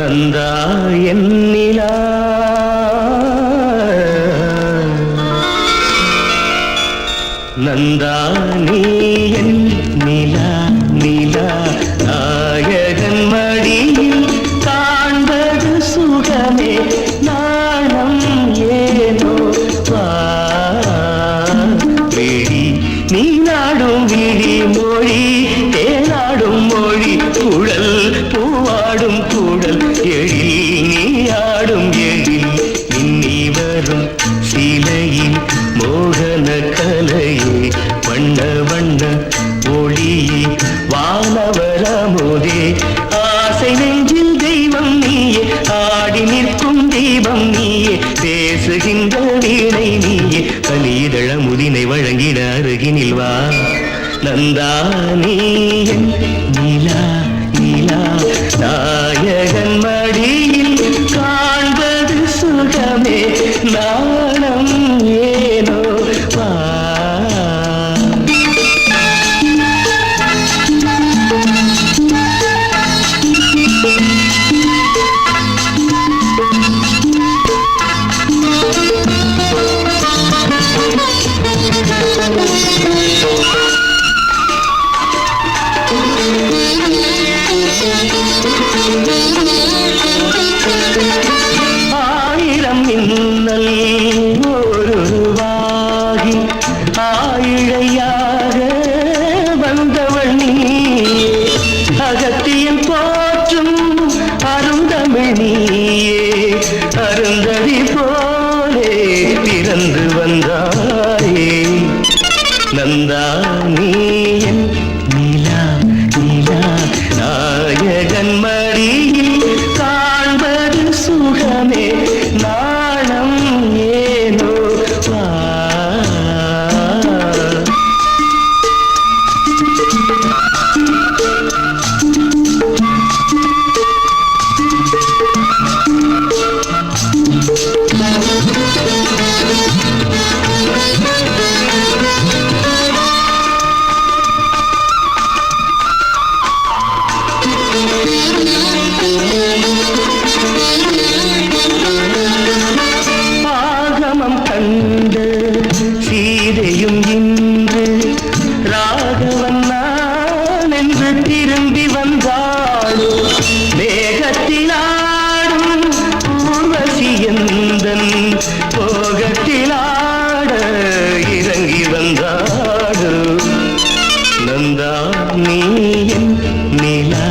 நந்தா என்னிலா நந்தா நீ என் நிலா நிலா நாயகன் மடியில் காண்பது சுகமே நாணம் ஏனோ விழி நீ நாடும் விழி மொழி தேனாடும் மொழி குழல் பூவாடும் குழல் எழில் நீ ஆடும் எழில் இன்னி வரும் சிலையில் மோகன கலையே வண்ண வண்ண ஒளியே வானவரமுதே ஆசை நெஞ்சில் தெய்வம் நீயே ஆடி நிற்கும் தீபம் நீயே பேசுகின்ற வீணை நீயே கனிதழ முதினை வழங்கிட அருகினில் வா நந்தா நீ என் நிலா நிலா நாயகன் மடியில் காண்பது சுகமே நாணம் ஏனோ வா ஆயிரம் மின்னல் ஒருவாகி ஆயிழையாக வந்தவள் நீ அகத்தியில் போற்றும் அருந்தமிழ் நீயே அருந்ததி போலே பிறந்து வந்தாயே நந்தா நீ என் நிலா நிலா நாயகன் மடியில் காண்பது சுகமே நாணம் ஏனோ வா ஆகமம் கண்டு சீதையும் இன்று ராகவன் நான் என்று திரும்பி வந்தாளோ மேகத்திலாடும் ஊர்வசி எந்தன் போகத்திலாட இறங்கி வந்தாளோ நந்தா நீ என் நிலா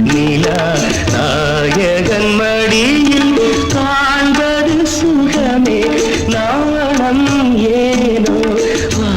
நிலா நாயகன் மடியில் காண்பது சுகமே நாணம் ஏனோ வா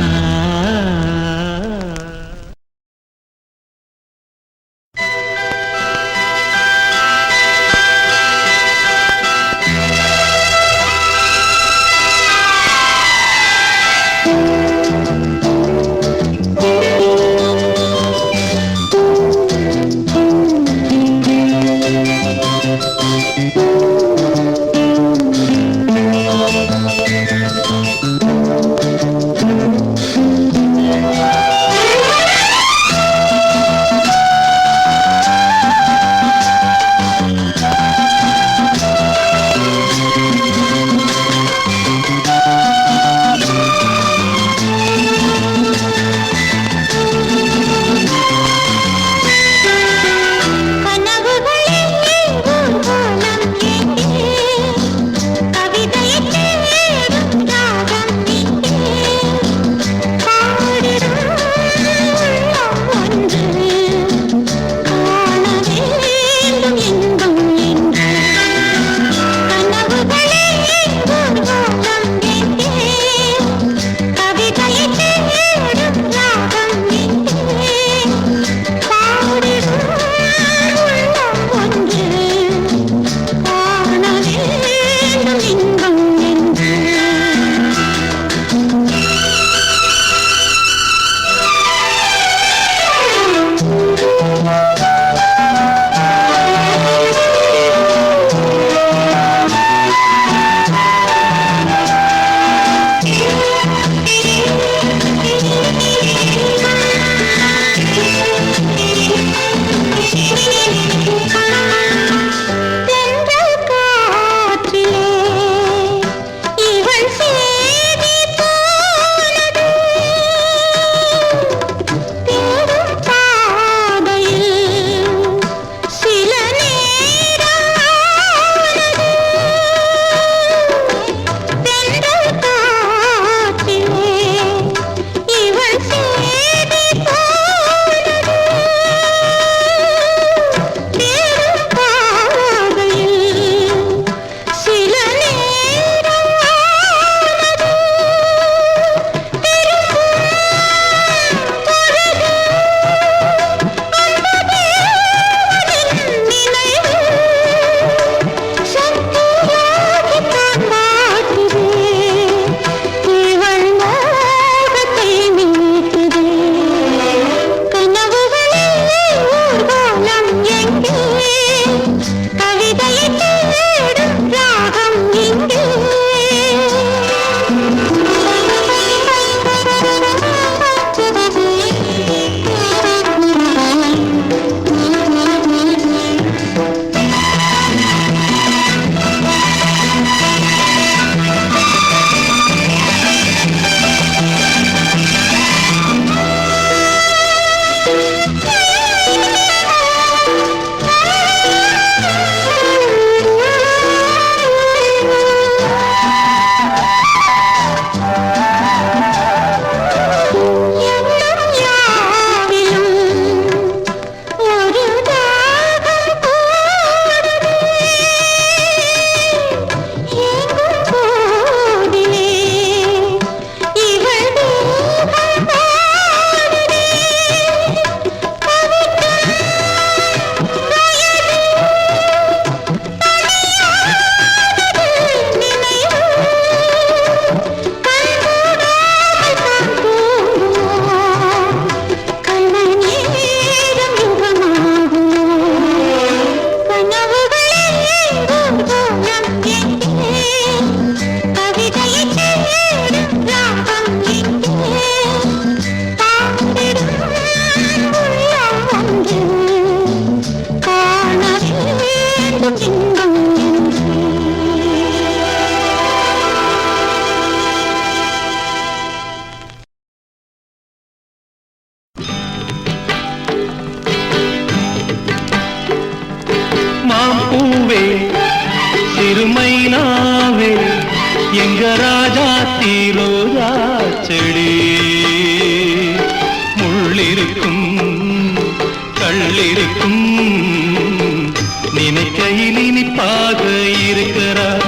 இருக்கும் நினைக்கையில் இனிப்பாக இருக்கிறார்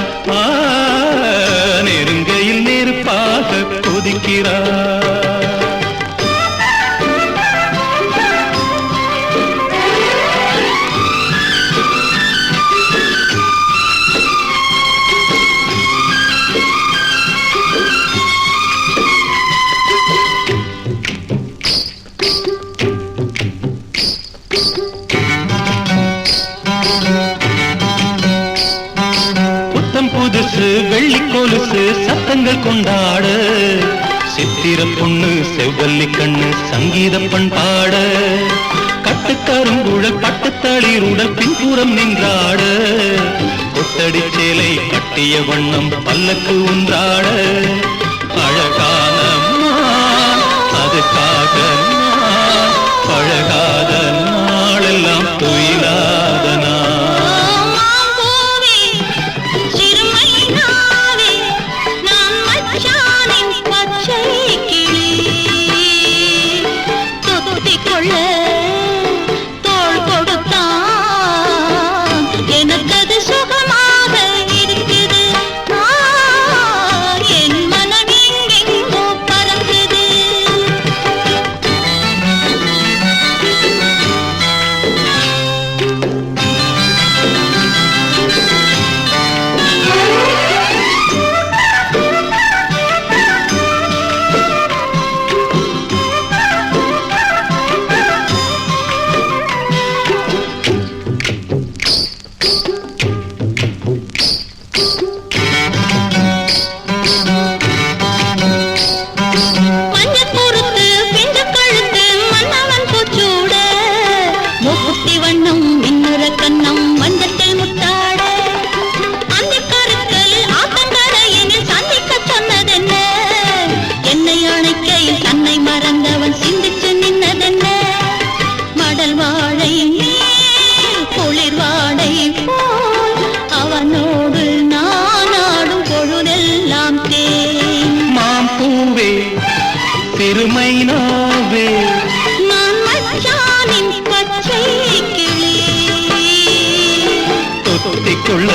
நெருங்கையில் நெருப்பாக கொதிக்கிறார் புதுசு வெள்ளி கொலுசு சத்தங்கள் கொண்டாட சித்திர பொண்ணு செவ்வல்லி கண்ணு சங்கீதம் பண்பாட கட்டுக்கருங்குழல் பட்டுத்தளிருடல் பின்புறம் நின்றாட கொத்தடி சேலை கட்டிய வண்ணம் பல்லக்கு ஒன்றாட அழகான அதுக்காக பழகாத நாளெல்லாம் துயிலாத சிறுமைனாவே நான் மச்சானின் பச்சை கிளி தொத்திக்கொள்ள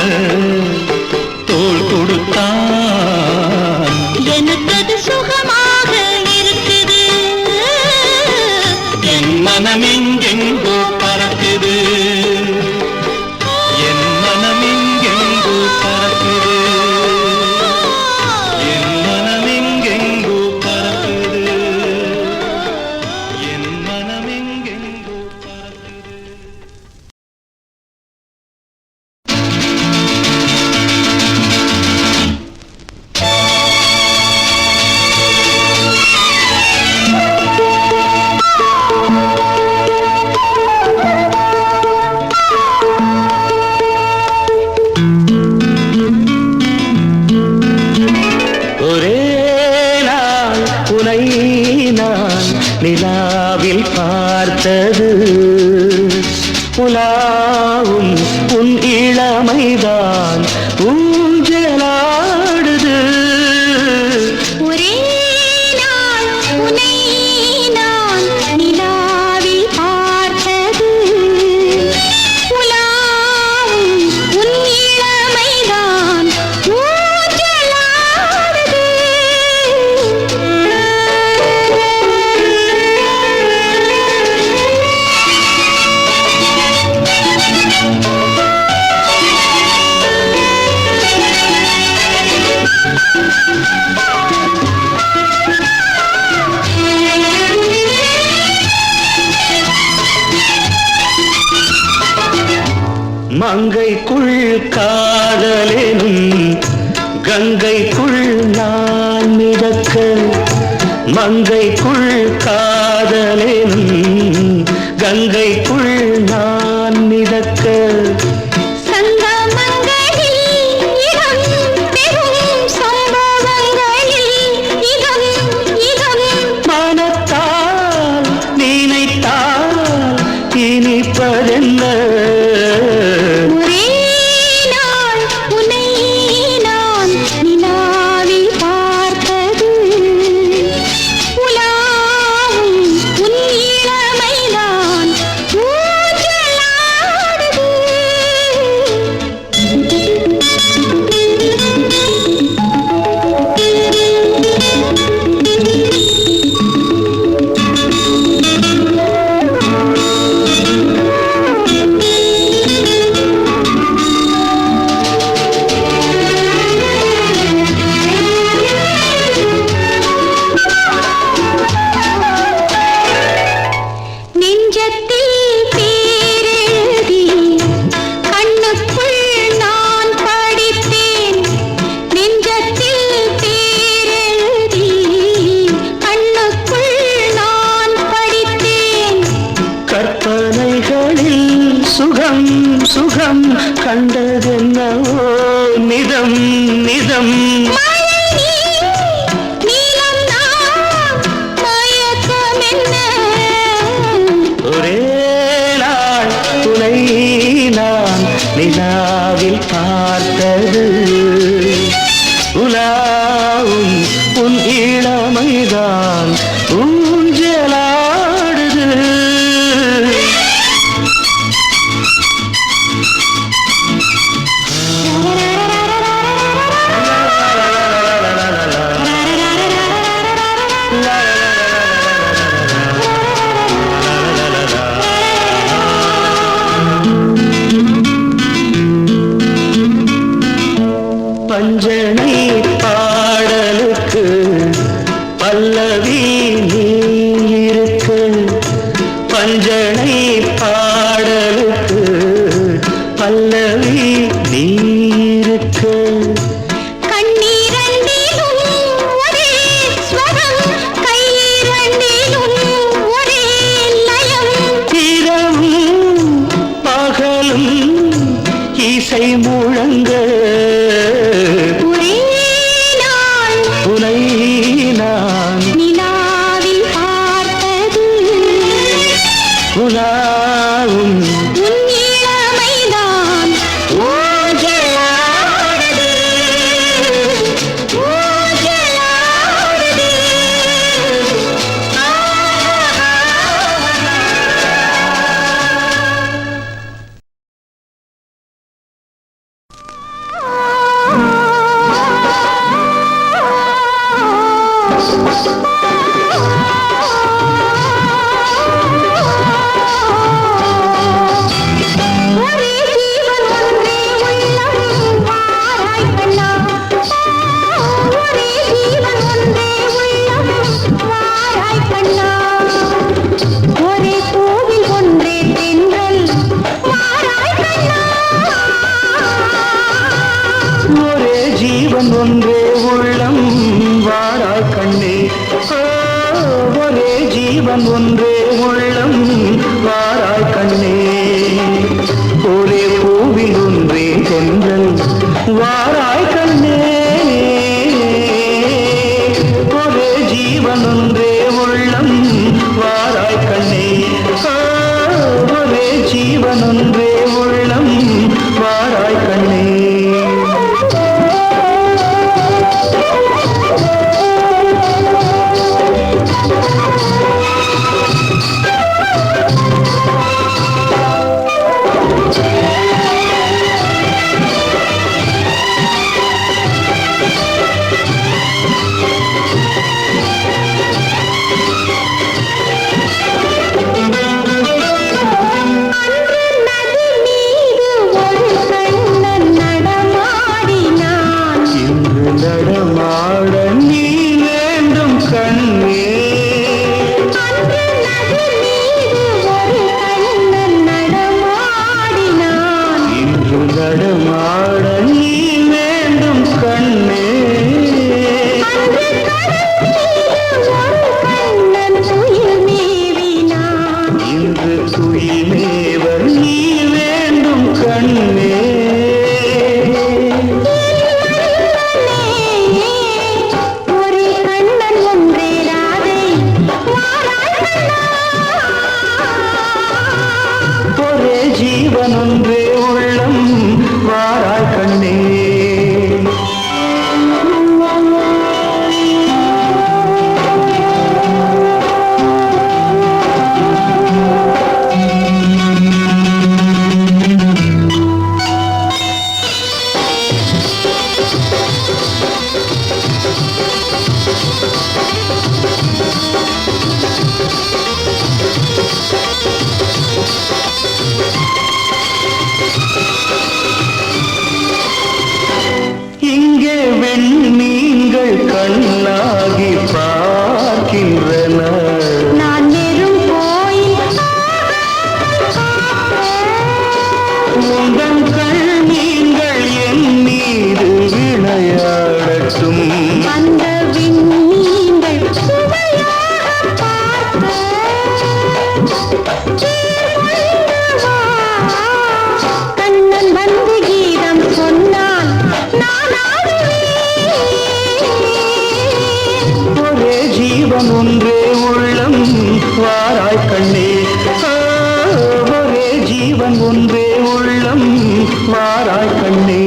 தோள் கொடுத்தான் எனக்கு அது சுகமாக இருக்குது என் மனம் எங்கெங்கோ பறக்குது என் மனம் எங்கெங்கோ பறக்குது நிலாவில் பார்த்தது உலாவும் உன் இளமைதான் ஊஞ்சலாடுது ஒரே நாள் உன்னை நான் நிலாவில் பார்த்தது உலாவும் உன் இளமைதான் ஊஞ்சலாடுது மங்கைக்குள் காதலெனும் கங்கைக்குள் நான் மிதக்க மங்கைக்குள் காதலெனும் கங்கைக்குள் நான் மிதக்க மனத்தால் நினைத்தால் இனிப்பதென்ன ஊஞ்சலாடுது சுகம் கண்டதென்னவோ நிதம் நிதம் ஒரே நாள் துணை நான் நிலாவில் பார்த்தது உலாவும் உன் இளமைதான் ஊஞ்சலாடுது பஞ்சனை பாடலுக்கு பல்லவி நீ இருக்கு பஞ்சனை பாடலுக்கு பல்லவி நீ இருக்கு இரவும் பகலும் இசை முழங்க உனை நான் நிலாவில் பார்த்தது உலாவும் உன் இளமைதான் ஊஞ்சலாடுது ஊஞ்சலாடுது ஒரே ஜீவன் ஒன்றே உள்ளம் வாராய் கண்ணா ஒரே ஜீவன் ஒன்றே உள்ளம் வாராய் கண்ணா ஒரே பூவில் ஒன்றே தென்றல் வாராய் கண்ணா ஒரே ஜீவன் ஒன்றே உள்ளம் வாராய் கண்ணே ஒரே ஜீவன் ஒன்றே உள்ளம் வாராய் கண்ணே ஒரே பூவில் ஒன்றே தென்றல் வாராய் கண்ணே ஒரே ஜீவன் ஒன்றே உள்ளம் வாராய் கண்ணே ஒரே ஜீவன் ஒன்றே உள்ளம் வாராய் கண்ணே ஜீவன் ஒன்றே உள்ளம் வாராய் கண்ணே ஒரே ஜீவன் ஒன்றே உள்ளம் வாராய் கண்ணே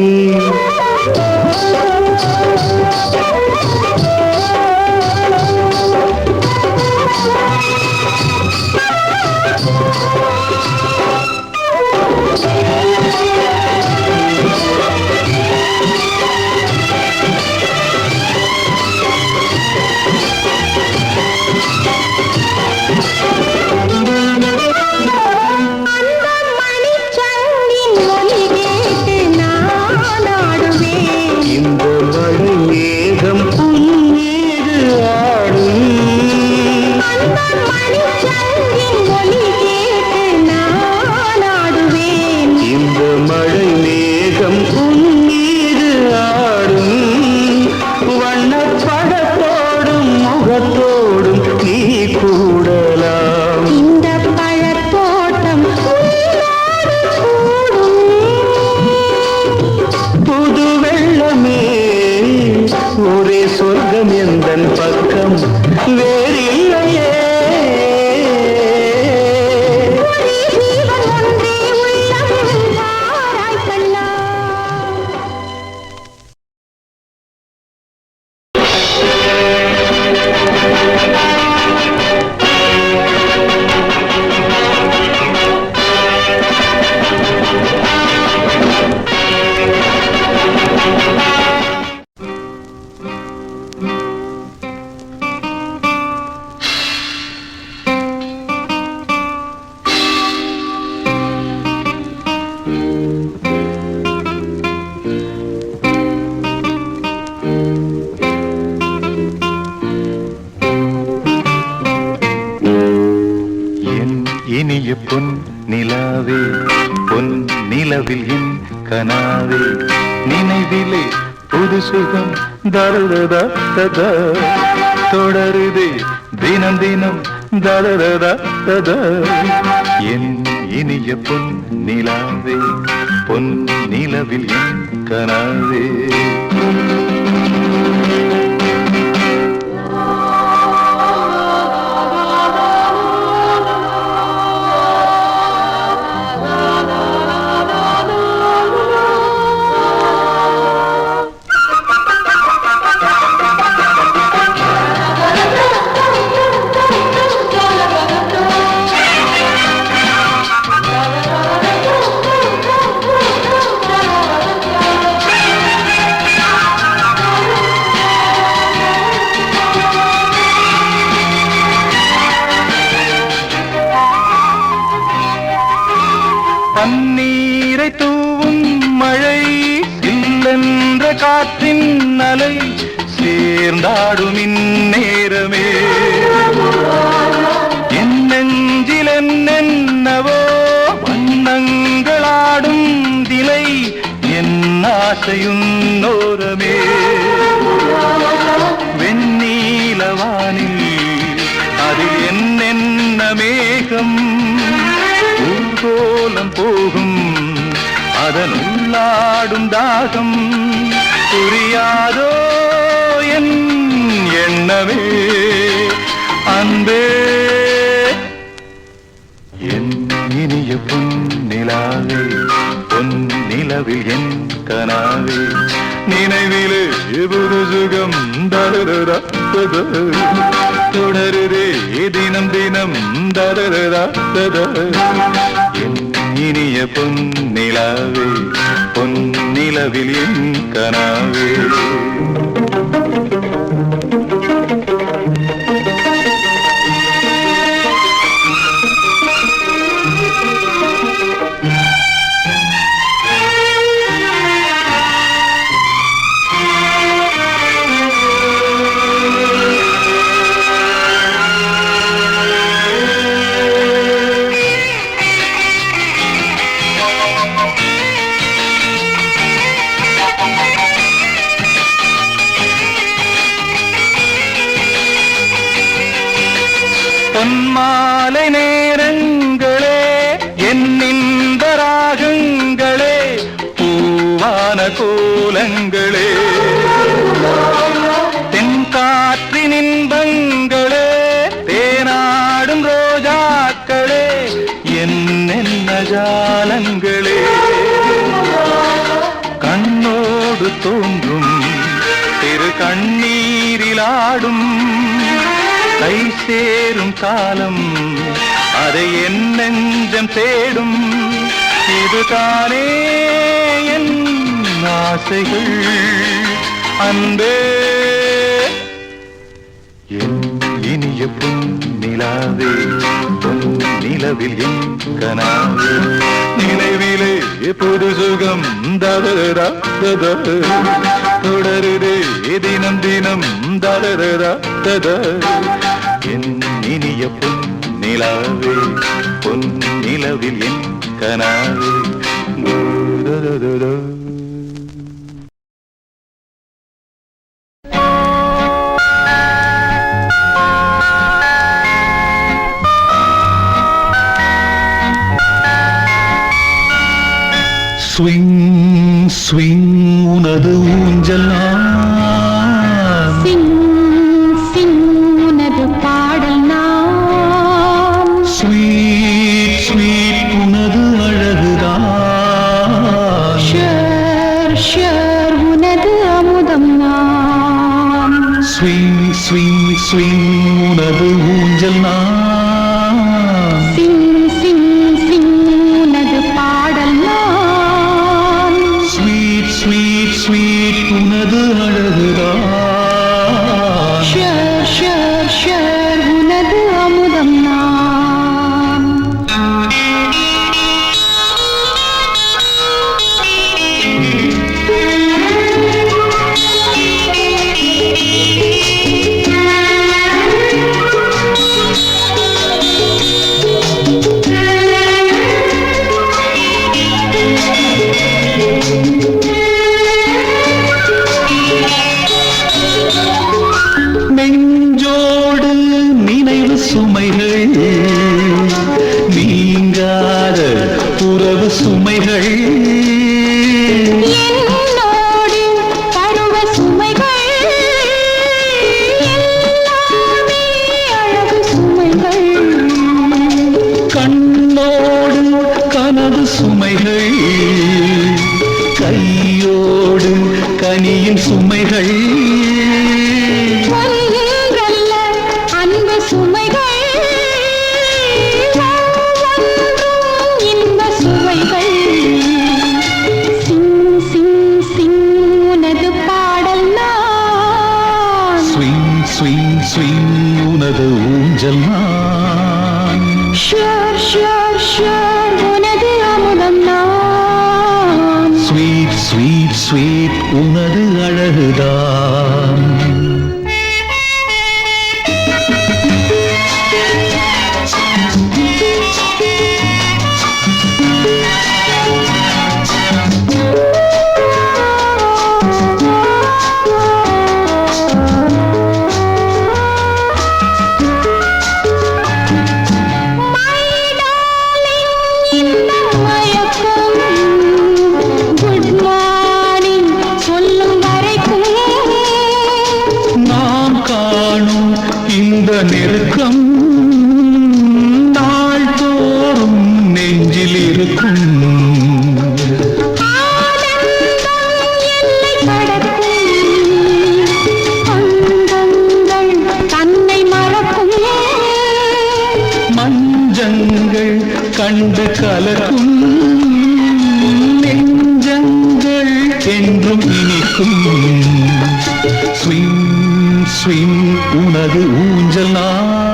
ஒரே சொர்க்கம் எந்தன் பக்கம் வேறில்லையே இனிய பொன் நிலாவே பொன் நிலவில் என் கனாவே நினைவிலே புது சுகம் தரதா ததா தொடருதே தினம் தினம் தரதா ததா என் இனிய பொன் நிலாவே பொன் நிலவில் என் கனாவே பன்னீரை தூவும் மழை இல்லென்ற காற்றின் அலை சேர்ந்தாடும் இந்நேரமே என் நெஞ்சில் என்னென்னவோ வண்ணங்களாடும் திலை என் ஆசையுன்னோரமே வெண்ணீலவானில் அதில் என்னென்ன மேகம் ஊர்கோலம் போகும் அதன் உள்ளாடும் தாகம் புரியாதோ என் எண்ணமே அன்பே என் இனிய பொன் நிலாவே பொன் நிலவில் என் கனாவே நினைவிலே புது சுகம் தரதா தொடருதே தினம் தினம் தரதா என் இனிய பொன் நிலாவே பொன் நிலவில் என் கனாவே பொன்மாலை நேரங்களே என்னிந்த ராகங்களே பூவான கோலங்களே தென்காற்றின் இன்பங்களே கையிலாடும் கை சேரும் காலம் அதை என் நெஞ்சம் தேடும் இதுதானே என் ஆசைகள் அன்பே என் இனிய பொன்னிலாவே பொன் நிலவில் என் கனாவே நினைவிலே புது சுகம் தரரா தொடருதே தினம் தினம் தரரா என் இனிய பொன்னிலாவே பொன் நிலவில் என் கனாவே ஸ்விங் ஸ்விங் உனது ஊஞ்சல் நான் சிங் சிங் உனது பாடல் நான் ஸ்வீட் ஸ்வீட் உனது அழகுதான் ஷர் ஷர் உனது அமுதம் நான் ஸ்விங் ஸ்விங் ஸ்விங் உனது ஊஞ்சல் நான் சிங் சிங் சிங் உனது பாடல் நான் ஸ்வீட் ஸ்வீட் உனது அழகுதான் ஷர் ஷர் ஷர் உனது அமுதம் நான் நெஞ்சோடு நினைவு சுமைகள் நீங்காத உறவு சுமைகள் என்னோடு பருவ சுமைகள் எல்லாமே அழகு சுமைகள் கண்ணோடு கனவு சுமைகள் கையோடு கனியின் சுமைகள் ஒன்றல்ல அன்பு சுமைகள் ஒவ்வொன்றும் இன்ப சுவைகள் சிங் சிங் சிங் உனது பாடல் நான் ஸ்விங் ஸ்விங் ஸ்விங் உனது ஊஞ்சல் நான் ஷர் ஷர் ஷர் உனது அமுதம் நான் ஸ்வீட் ஸ்வீட் ஸ்வீட் உனது அழகுதான் குட் மார்னிங் சொல்லும் வரைக்கும் நாம் காணும் இந்த நெருக்கம் நாள்தோறும் நெஞ்சில் இருக்கும் ஆனந்தம் எல்லை கடக்கும் அந்தங்கள் தன்னை மறக்கும் மஞ்சங்கள் கண்டு கலக்கும் நெஞ்சங்கள் என்றும் இனிக்கும் ஸ்விங் ஸ்விங் உனது ஊஞ்சல் நான்